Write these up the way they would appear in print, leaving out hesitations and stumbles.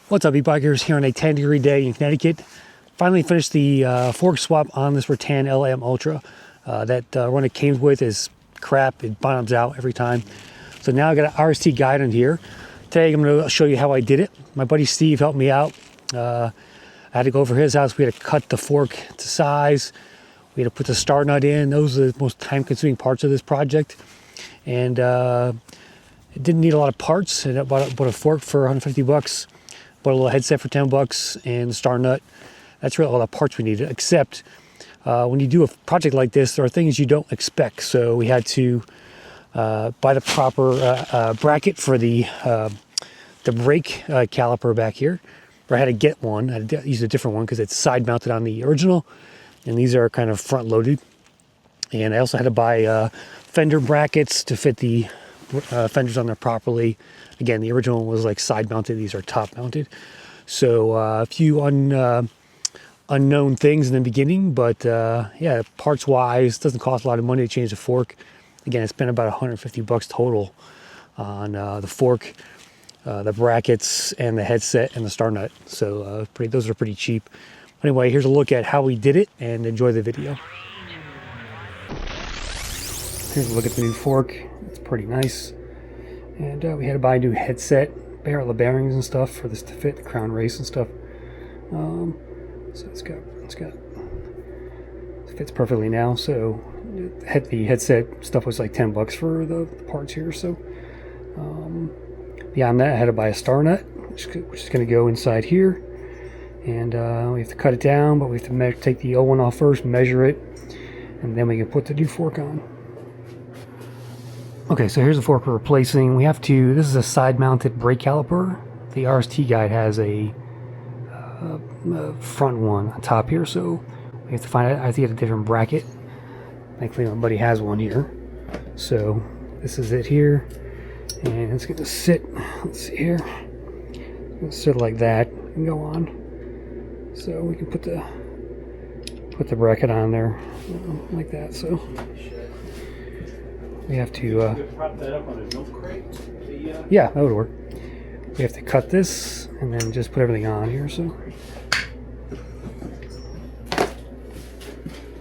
What's up, e-bikers? Here on a 10-degree day in Connecticut. Finally finished the fork swap on this Rattan LM Ultra. That one it came with is crap. It bottoms out every time. So now I got an RST guide on here. Today I'm going to show you how I did it. My buddy Steve helped me out. I had to go over his house. We had to cut the fork to size. We had to put the star nut in. Those are the most time-consuming parts of this project. And it didn't need a lot of parts. I bought a fork for 150 bucks. Bought a little headset for 10 bucks and the star nut. That's really all the parts we needed, except when you do a project like this, there are things you don't expect. So we had to buy the proper bracket for the brake caliper back here. Or I had to get one. I had to use a different one because it's side mounted on the original, and these are kind of front loaded. And I also had to buy fender brackets to fit the fenders on there properly. Again, the original one was like side mounted. These are top mounted. So a few unknown things in the beginning, but yeah, parts wise, doesn't cost a lot of money to change the fork. Again, I spent about 150 bucks total on the fork, the brackets, and the headset and the star nut. So those are pretty cheap. Anyway, here's a look at how we did it, and enjoy the video. Here's a look at the new fork. It's pretty nice. And we had to buy a new headset, all the bearings and stuff for this to fit the crown race and stuff. So it fits perfectly now. So the headset stuff was like 10 bucks for the parts here. So beyond that, I had to buy a star nut, which is going to go inside here. And we have to cut it down, but we have to take the old one off first, measure it, and then we can put the new fork on. Okay, so here's the fork we're replacing. This is a side-mounted brake caliper. The RST guide has a front one on top here, so we have to find out. I have to get a different bracket. Thankfully, my buddy has one here. So this is it here, and it's going to sit. Let's see here. It's going to sit like that and go on. So we can put the bracket on there like that. So. We have to prop that up on a milk crate? Yeah, that would work. We have to cut this and then just put everything on here. So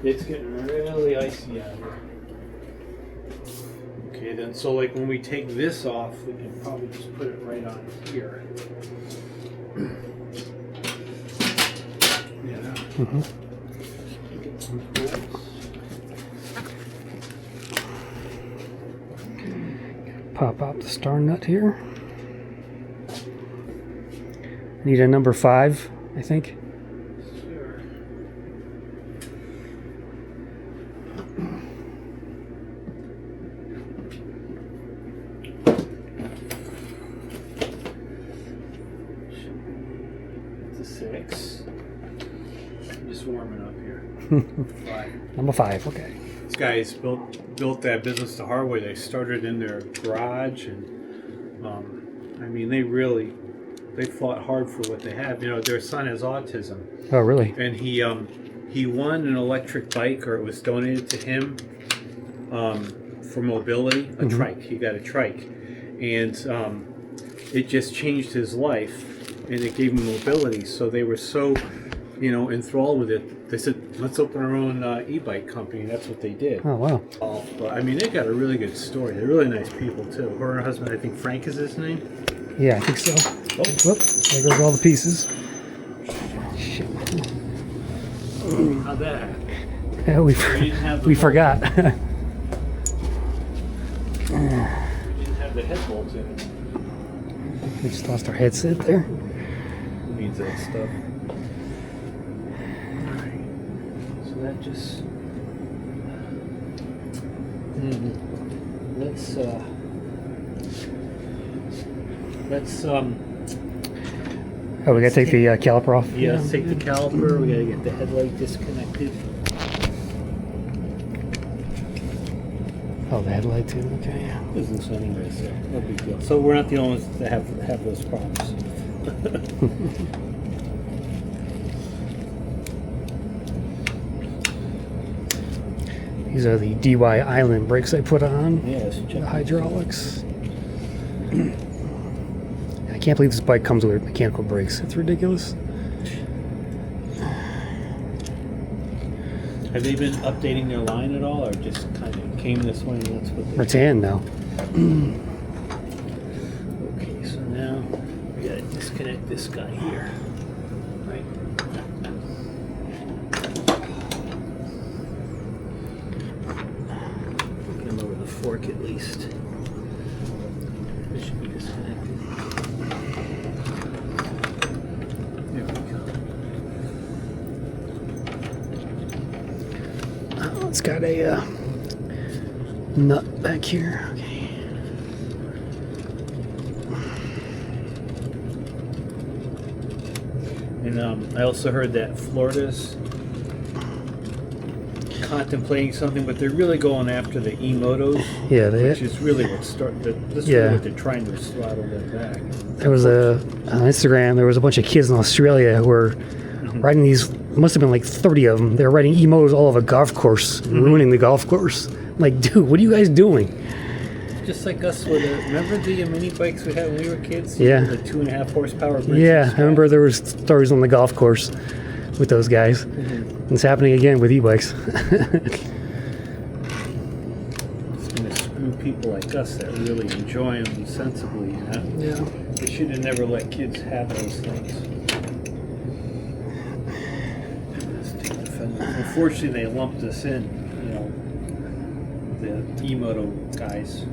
it's getting really icy out here. Okay, then so like when we take this off, we can probably just put it right on here. Yeah. Mm-hmm. Get some bolts. Pop out the star nut here. Need a number 5, I think. Sure. It's a 6. I'm just warming up here. 5. Number 5, okay. These guys built that business the hard way. They started in their garage, and I mean, they fought hard for what they have. You know, their son has autism. Oh, really? And he won an electric bike, or it was donated to him for mobility. A trike. He got a trike, and it just changed his life, and it gave him mobility. So they were so, enthralled with it. They said, let's open our own e-bike company. And that's what they did. Oh, wow. But I mean, they got a really good story. They're really nice people, too. Her and her husband, I think Frank is his name. Yeah, I think so. Oh. Whoop, there goes all the pieces. Shit. How'd that happen? Yeah, we forgot. We didn't have the head bolts in it. We just lost our headset there. Who needs that stuff? That just let's Oh, we gotta take the caliper off. yeah, let's take the caliper. We gotta get the headlight disconnected. Oh, the headlight too. Okay. Business anyway, so no big deal. So we're not the only ones that have those problems. These are the DY Island brakes I put on. Yes, The hydraulics. I Can't believe this bike comes with mechanical brakes. It's ridiculous. Have they been updating their line at all, or just kind of came this way and that's what they... Rattan now. Okay, so now we gotta disconnect this guy here. Right. Get him over the fork at least. This should be disconnected. There we go. Oh, it's got a nut back here. Okay. And I also heard that Florida's contemplating something, but they're really going after the e-motos, Yeah, which is really what's really what they're trying to throttle them back. There was on Instagram, there was a bunch of kids in Australia who were riding these, must have been like 30 of them. They were riding e-motos all over a golf course, ruining the golf course. I'm like, dude, what are you guys doing? Just like us with remember the mini bikes we had when we were kids? Yeah. The 2.5 horsepower. Yeah, I remember there was stories on the golf course with those guys. It's happening again with e-bikes. It's going to screw people like us that really enjoy them sensibly. You know? Yeah. They should have never let kids have those things. Let's take the fender. Unfortunately, they lumped us in, you know, the e-moto guys.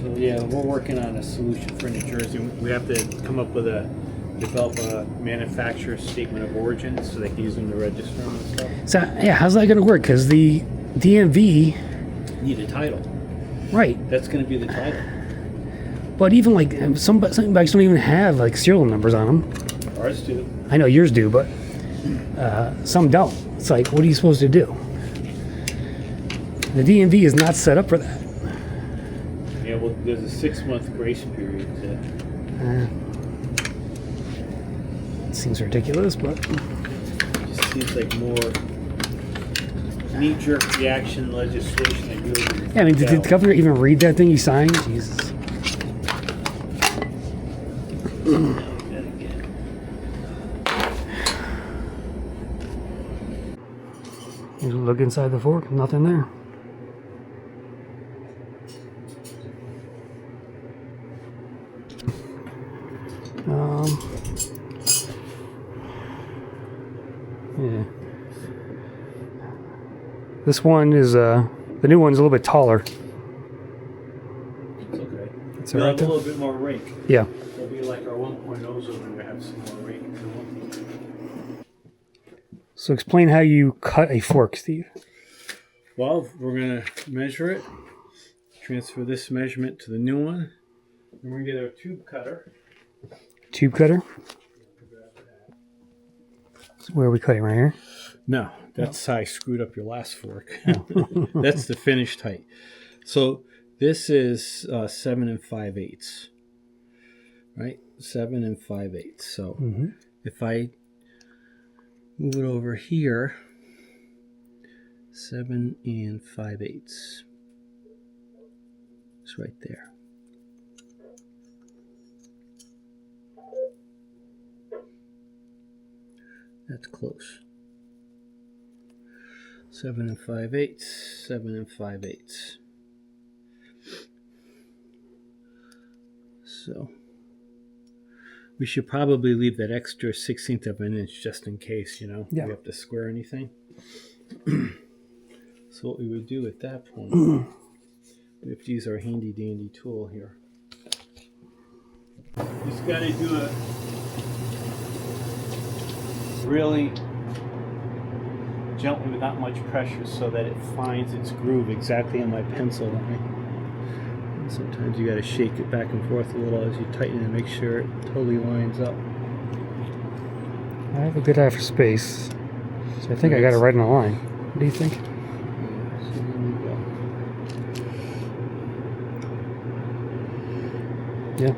So yeah, we're working on a solution for New Jersey. We have to develop a manufacturer's statement of origin so they can use them to register them and stuff. So, yeah, how's that going to work? Because the DMV... Need a title. Right. That's going to be the title. But even like, some bikes don't even have like serial numbers on them. Ours do. I know yours do, but some don't. It's like, what are you supposed to do? The DMV is not set up for that. Yeah, well, there's a 6-month grace period. Seems ridiculous, but... It just seems like more knee-jerk reaction legislation. That really Yeah, I mean, did the governor even read that thing you signed? Jesus. You look inside the fork, nothing there. Yeah. This one is, the new one's a little bit taller. It's okay. It's We'll all have right a little bit more rake. Yeah. It'll be like our 1.0s over there have some more rake. So explain how you cut a fork, Steve. Well, we're going to measure it, transfer this measurement to the new one, and we're going to get our tube cutter. Tube cutter? So where are we cutting, right here? No, that's how I screwed up your last fork. That's the finished height. So this is 7 5/8, right? 7 5/8. So if I move it over here, 7 5/8. It's right there. That's close. 7 5/8, 7 5/8. So we should probably leave that extra 1/16 of an inch just in case, you know, we have to square anything. So what we would do at that point, we have to use our handy dandy tool here. Just got to do a really gently without much pressure so that it finds its groove exactly on my pencil line. And sometimes you got to shake it back and forth a little as you tighten it and make sure it totally lines up. I have a good eye for space, so I think I got it right in the line. What do you think? Yeah, so there we go. Yeah.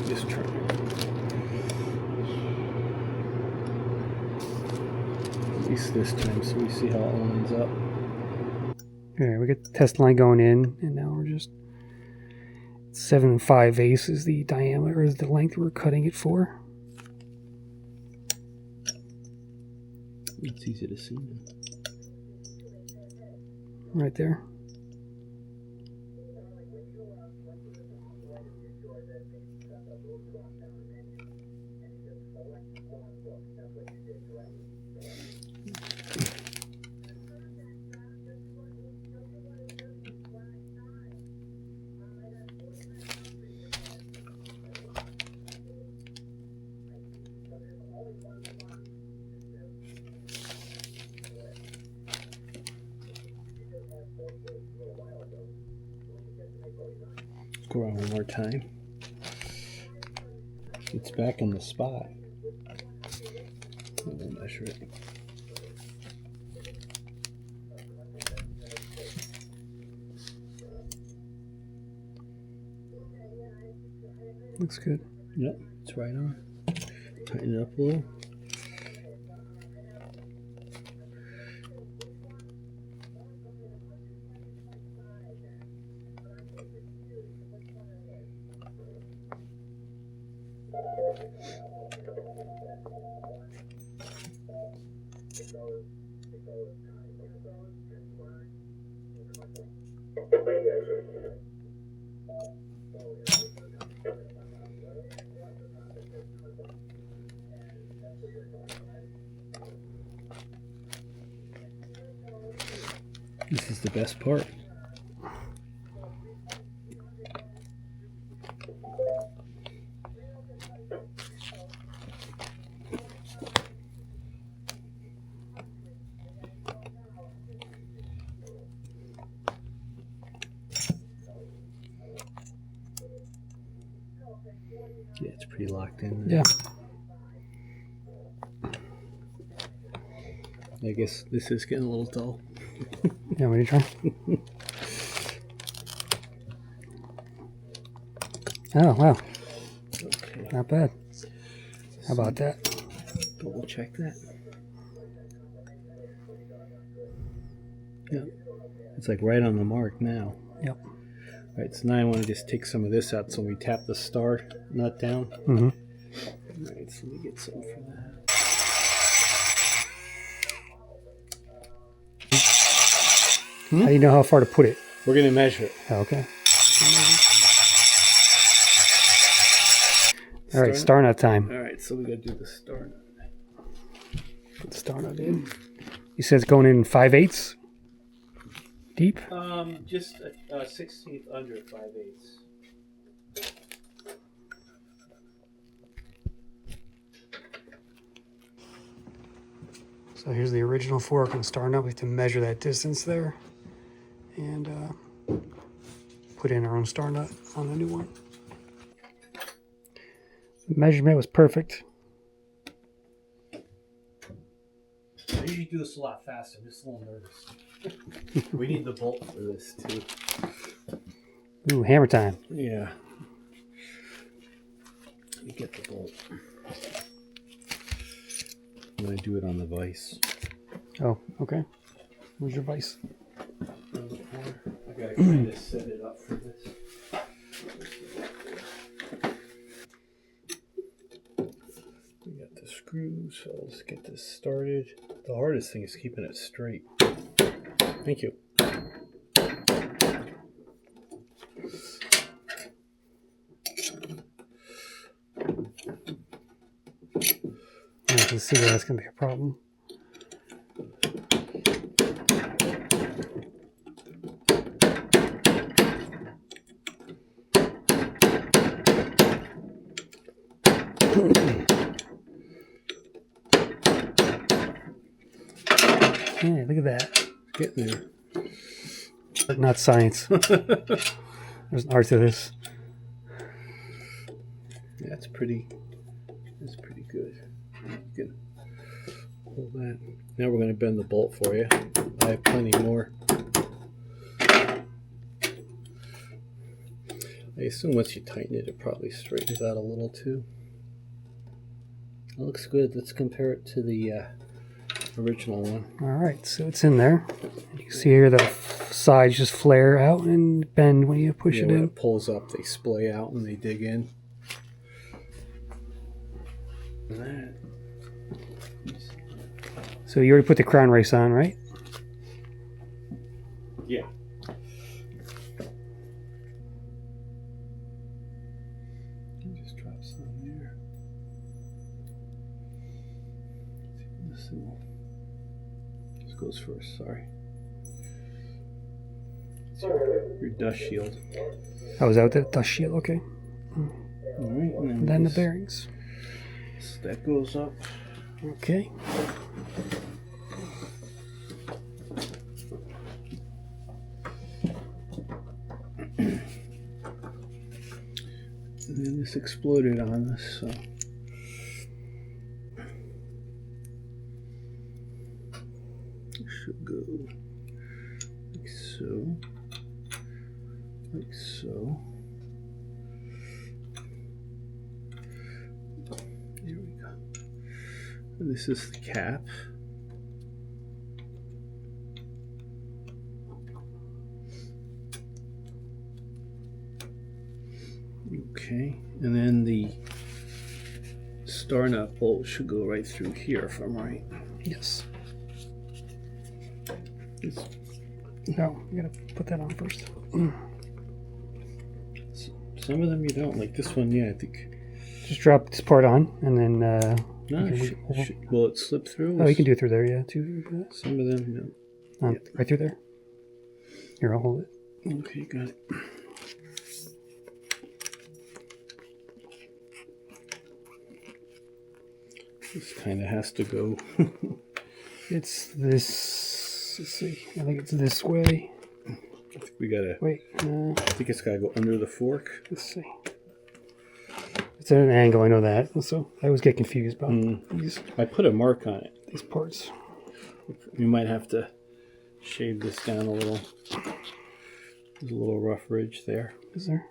Just try. At least this time so we see how it lines up. Alright, we got the test line going in, and now we're just 7 5/8 is the diameter, is the length we're cutting it for. It's easy to see now. Right there. Go around one more time. It's back in the spot. We'll measure it. Looks good. Yep, it's right on. Tighten it up a little. This is the best part. Yeah, it's pretty locked in there. Yeah. I guess this is getting a little dull. Yeah, what are you trying? Oh, wow. Okay. Not bad. How about that? Double check that. Yep. It's like right on the mark now. Yep. All right, so now I want to just take some of this out so we tap the star nut down. Mm-hmm. All right, so let me get some for that. How do you know how far to put it? We're going to measure it. Oh, okay. All right, star nut time. All right, so we got to do the star nut. Put the star nut in. You said it's going in 5/8 deep? Just a 16th under 5/8. So here's the original fork and star nut. We have to measure that distance there and put in our own star nut on the new one. The measurement was perfect. I usually do this a lot faster. I'm just a little nervous. We need the bolt for this too. Ooh, hammer time. Yeah. Let me get the bolt. I'm going to do it on the vise. Oh, okay. Where's your vise? I got to kind of set it up for this. We got the screws, so let's get this started. The hardest thing is keeping it straight. Thank you. I can see that that's going to be a problem. Yeah, look at that. Getting there. Not science. There's an art to this. Yeah, that's pretty good. You can pull that. Now we're going to bend the bolt for you. I have plenty more. I assume once you tighten it, it probably straightens out a little too. That looks good. Let's compare it to the Original one. All right, so it's in there. You can see here the sides just flare out and bend when you push it when in. it pulls up, they splay out and they dig in. So you already put the crown race on, right? Yeah. Just drop some there. This goes first, sorry. Your dust shield. Oh, is that what the dust shield? Okay. All right, And then the bearings. So that goes up. Okay. And then this exploded on us, so. It should go like so. Like so. There we go. And this is the cap. Okay, and then the star nut bolt should go right through here if I'm right. Yes. It's, No, you gotta put that on first. some of them you don't, like this one, yeah, I think. Just drop this part on, and then. No, will it slip through? Oh, you can do it through there, yeah. Too. Some of them, no. Yeah. Right through there. Here, I'll hold it. Okay, got it. This kind of has to go. It's this. Let's see. I think it's this way. I think we gotta. Wait. I think it's gotta go under the fork. Let's see. It's at an angle. I know that. So I always get confused about these. I put a mark on it. These parts. You might have to shave this down a little. There's a little rough ridge there. Is there?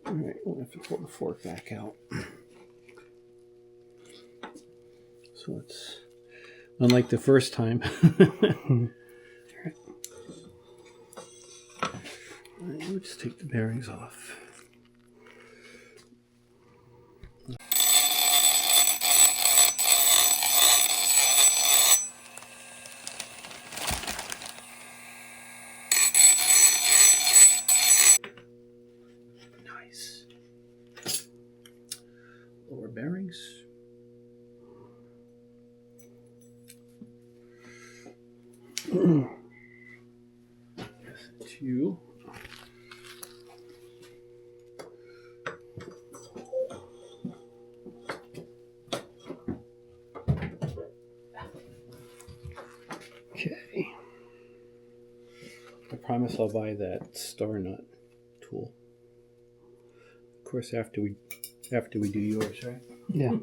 All right, we'll have to pull the fork back out. So it's unlike the first time. All right, we'll just take the bearings off. Nice. Lower bearings. Two. Okay. I promise I'll buy that star nut tool. Of course, after we do yours, right? Yeah.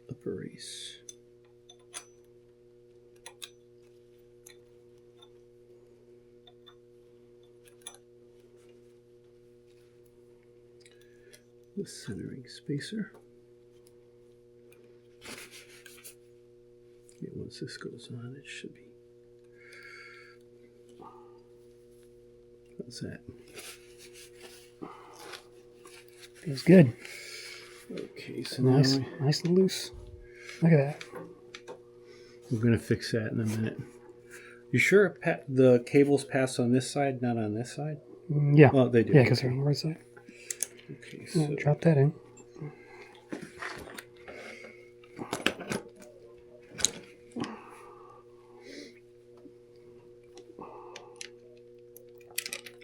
Upper race. The centering spacer. Yeah, once this goes on, it should be. How's that? Feels good. Okay, so Nice, now nice and loose. Look at that. we're going to fix that in a minute. You sure the cables pass on this side, not on this side? Yeah. Oh, they do. Yeah, because they're on the right side. Okay, Yeah, so drop that in.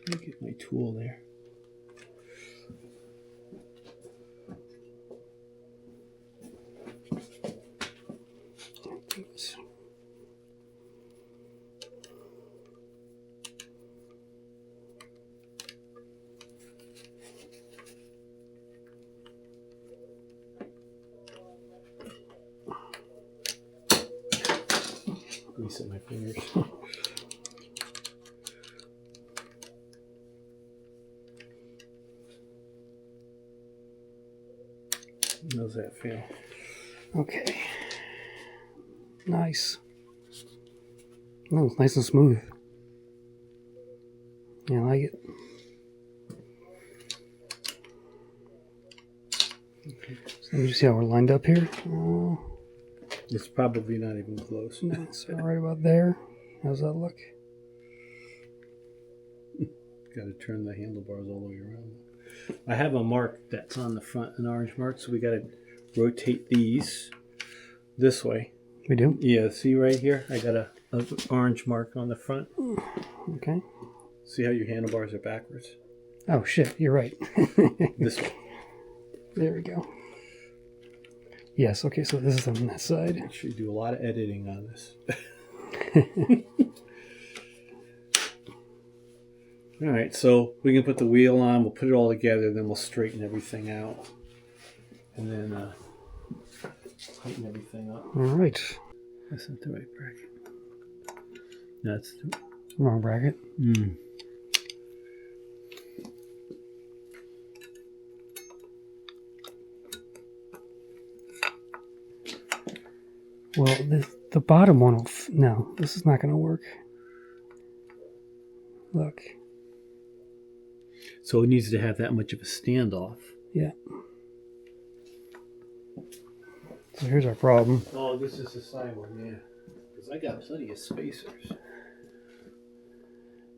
let me get my tool there. Oops. grease in my fingers. How's that feel? Okay. Nice. No, it's nice and smooth. Yeah, I like it. Okay. So let me just see how we're lined up here. It's probably not even close. No, it's right about there. How's that look? Got to turn the handlebars all the way around. I have a mark that's on the front, an orange mark, so we got to rotate these this way. We do? Yeah, see right here? I got a orange mark on the front. Okay. See how your handlebars are backwards? Oh, shit, you're right. This way. There we go. Yes, okay, so this is on that side. I should do a lot of editing on this. All right, so we can put the wheel on, we'll put it all together, then we'll straighten everything out. And then tighten everything up. All right. That's not the right bracket. That's the wrong bracket. Well, the bottom one will... no, this is not going to work. Look. So it needs to have that much of a standoff. Yeah. So here's our problem. Oh, this is the side one, yeah. Because I got plenty of spacers.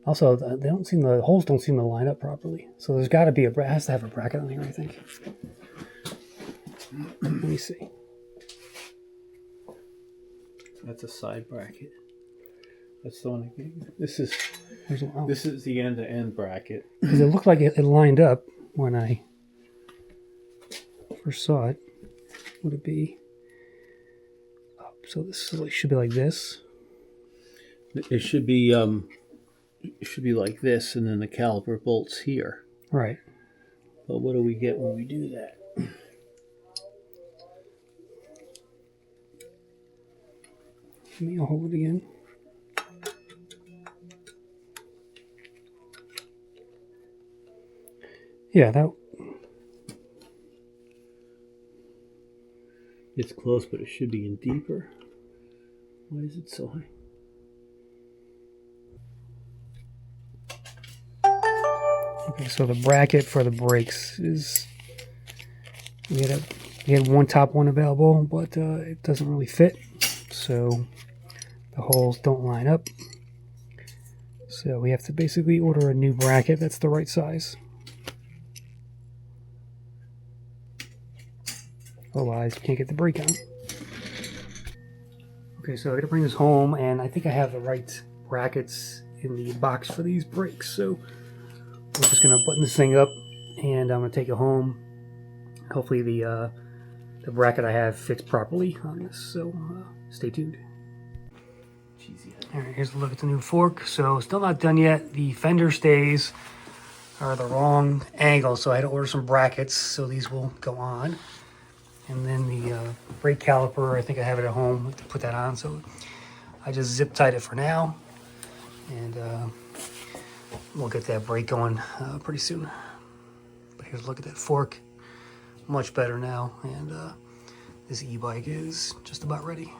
Also, the holes don't seem to line up properly. So there's got to be it has to have a bracket on here, I think. Let me see. That's a side bracket. That's the one I gave you. This is Oh. this is the end-to-end bracket. Because it looked like it lined up when I first saw it. Would it be up? So this should be like this. It should be like this, and then the caliper bolts here. Right. But what do we get when we do that? Let me hold it again. Yeah, that. It's close, but it should be in deeper. Why is it so high? Okay, so the bracket for the brakes is we had one top one available, but it doesn't really fit, so the holes don't line up. So we have to basically order a new bracket that's the right size. Otherwise, we can't get the brake on. Okay, so I gotta bring this home, and I think I have the right brackets in the box for these brakes. So we're just gonna button this thing up, and I'm gonna take it home. Hopefully the bracket I have fits properly on this. So stay tuned. All right, here's a look at the new fork. So still not done yet. The fender stays are the wrong angle, so I had to order some brackets. So these will go on. And then the brake caliper, I think I have it at home to put that on. So I just zip tied it for now. And we'll get that brake going pretty soon. But here's a look at that fork. Much better now. And this e-bike is just about ready.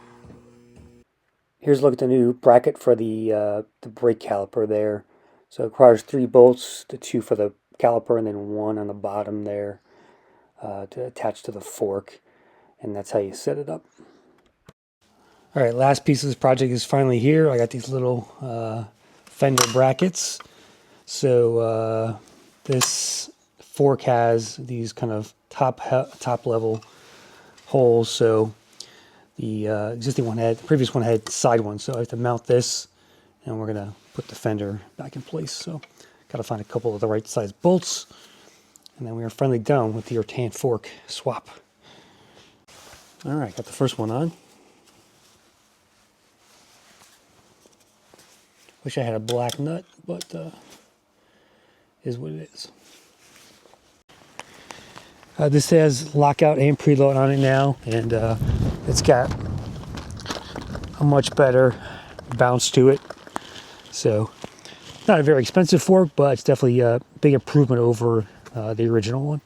Here's a look at the new bracket for the brake caliper there. So it requires 3 bolts, the 2 for the caliper and then 1 on the bottom there. To attach to the fork, and that's how you set it up. All right, last piece of this project is finally here. I got these little fender brackets. So this fork has these kind of top level holes. So the the previous one had side ones. So I have to mount this, and we're gonna put the fender back in place. So got to find a couple of the right size bolts. And then we are finally done with the Rattan fork swap. All right, got the first one on. Wish I had a black nut, but is what it is. This has lockout and preload on it now, and it's got a much better bounce to it. So not a very expensive fork, but it's definitely a big improvement over the original one.